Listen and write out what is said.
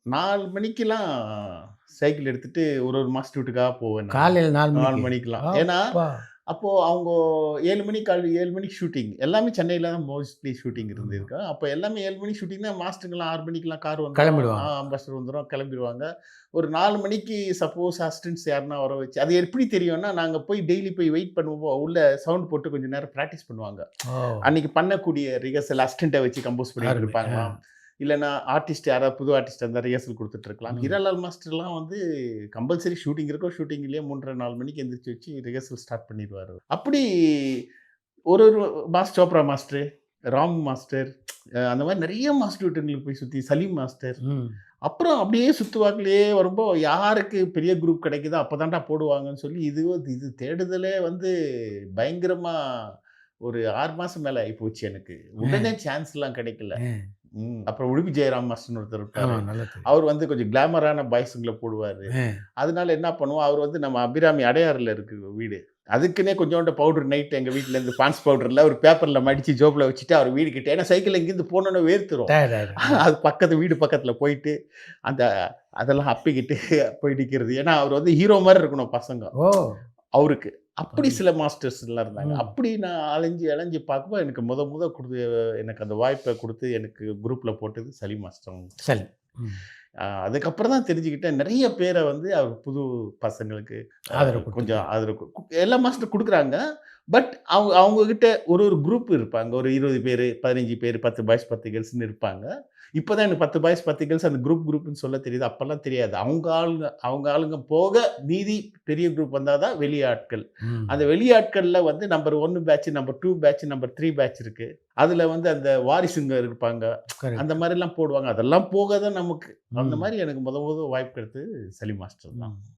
4 மணிக்கெல்லாம் சைக்கிள் எடுத்துட்டு ஒரு மாஸ்டர் வீட்டுக்காக போவேன் நானு. காலையில 4 4 மணிக்கு. மணிக்கெல்லாம். ஏன்னா, அப்பா! அப்போ அவங்க 7 மணிக்கு காலை 7 மணிக்கு ஷூட்டிங். எல்லாமே சென்னையில தான் மோஸ்ட்லி ஷூட்டிங் ஆமா. இருந்திருக்கு. அப்ப எல்லாமே 7 மணிக்கு ஷூட்டிங்னா மாஸ்டருங்கலாம் 6 மணிக்கெல்லாம் கார் வந்துரும். கெளம்பிடுவாங்க. அம்பாஸ்டர் வந்துரும், கிளம்பிருவாங்க. ஒரு 4 மணிக்கு சப்போஸ் அசிஸ்டன்ட்ஸ் யாருன்னா வர வச்சு அது எப்படி தெரியும்னா, நாங்க போய் டெய்லி போய் வெயிட் பண்ணுவோம். உள்ள சவுண்ட் போட்டு கொஞ்சம் நேரம் பிராக்டிஸ் பண்ணுவாங்க. ஓ! அன்னைக்கு பண்ணக்கூடிய ரிஹர்சல் அசிஸ்டன்ட்ட வச்சு கம்போஸ் பண்ணிட்டு அருமை. இருப்பாங்களாம். இல்லன்னா ஆர்டிஸ்ட் யாராவது புது ஆர்டிஸ்ட் இருந்தா ரிஹர்சல் குடுத்துட்டு இருக்கலாம். ம். ஹீராலால் மாஸ்டர்லாம் வந்து கம்பல்சரி ஷூட்டிங் இருக்கோ, ஷூட்டிங் இல்லையோ 3:30, 4 மணிக்கு எந்திரிச்சு வச்சு ரிஹர்சல் ஸ்டார்ட் பண்ணிருவாரு. அப்படி ஒரு சோப்ரா மாஸ்டர், ராம் மாஸ்டர் அந்த மாரி நெறைய மாஸ்டர் வீட்டுங்களுக்கு போய் சுத்தி சலீம் மாஸ்டர். ம். அப்புறம் அப்படியே சுத்துவாக்குலயே வரும்போ யாருக்கு பெரிய குரூப் கிடைக்குதோ அப்பதான்டா போடுவாங்கன்னு சொல்லி இது தேடுதலே வந்து பயங்கரமா ஒரு 6 மாசம் மேல ஆயிப்போச்சு எனக்கு. உடனே அ, சான்ஸ்லாம் கிடைக்கல. அ. அப்புறம் உடுப்பி ஜெயராம் மாஸ்டர்ன்னு ஒருத்தர் ஆமா, இருப்பாரு. நல்லா தெரியும். அவர் வந்து கொஞ்சம் கிளாமரான பாய்ஸுங்கள போடுவாரு. அ. அதனால என்ன பண்ணுவோம், அவர் வந்து நம்ம அபிராமி அடையாறுல இருக்கு வீடு. அதுக்குன்னே கொஞ்சோண்டு பவுடர் நைட் எங்க வீட்லருந்து பாண்ட்ஸ் பவுடர்ல ஒரு பேப்பர்ல மடிச்சு ஜோப்ல வச்சுட்டு அவர் வீடு கிட்ட ஏன்னா சைக்கிள்ல இங்கேருந்து போனோனே வேர்த்துரும். டயர்ட் ஆயிடும். அது பக்கத்து வீடு பக்கத்துல போயிட்டு, அந்த அதெல்லாம் அப்பிக்கிட்டு போய் நிக்கிறது. ஏன்னா அவர் வந்து ஹீரோ மாரி இருக்கணும் பசங்க. ஓ! அவருக்கு. அப்படி அருமை. சில மாஸ்டர்ஸ்லாம் இருந்தாங்க. ம். அப்படி நான் அலைஞ்சு, அலைஞ்சு பார்க்கும்போது எனக்கு முத எனக்கு அந்த வாய்ப்ப குடுத்து எனக்கு குரூப்ல போட்டது சலீம் மாஸ்டர். சரி. ம். அதுக்கப்புறம் தான் தெரிஞ்சுக்கிட்டேன். நெறைய பேர வந்து அவர் புது பசங்களுக்கு ஆதரவு கொஞ்சம் குடுத்துருக்காரு. ஆதரவு எல்லா மாஸ்டரும் குடுக்குறாங்க. பட் அவங்க கிட்ட ஒரு குரூப் இருப்பாங்க. ஒரு 20 பேரு, 15 பேரு, 10 பாய்ஸ், 10 கேர்ள்ஸ்ன்னு இருப்பாங்க. இப்ப தான் எனக்கு 10 பாய்ஸ், 10 கேர்ள்ஸ் அந்த குரூப்ன்னு சொல்ல தெரியுது. அப்பல்லாம் தெரியாது. அவங்க ஆளுங்க போக மீதி பெரிய குரூப் வந்தா தான் வெளி ஆட்கள். அந்த ம். வெளி ஆட்கள்ல வந்து number 1 batch, number 2 batch, number 3 batch இருக்கு. அதுல வந்து அந்த வாரிசுங்க இருப்பாங்க. அந்த கரெக்ட். மாரிலாம் போடுவாங்க. அதெல்லாம் போக தான் நமக்கு. அந்த ம். மாரி எனக்கு மொத வாய்ப்பு கிடைத்தது சலீம் மாஸ்டர் தான். ம்.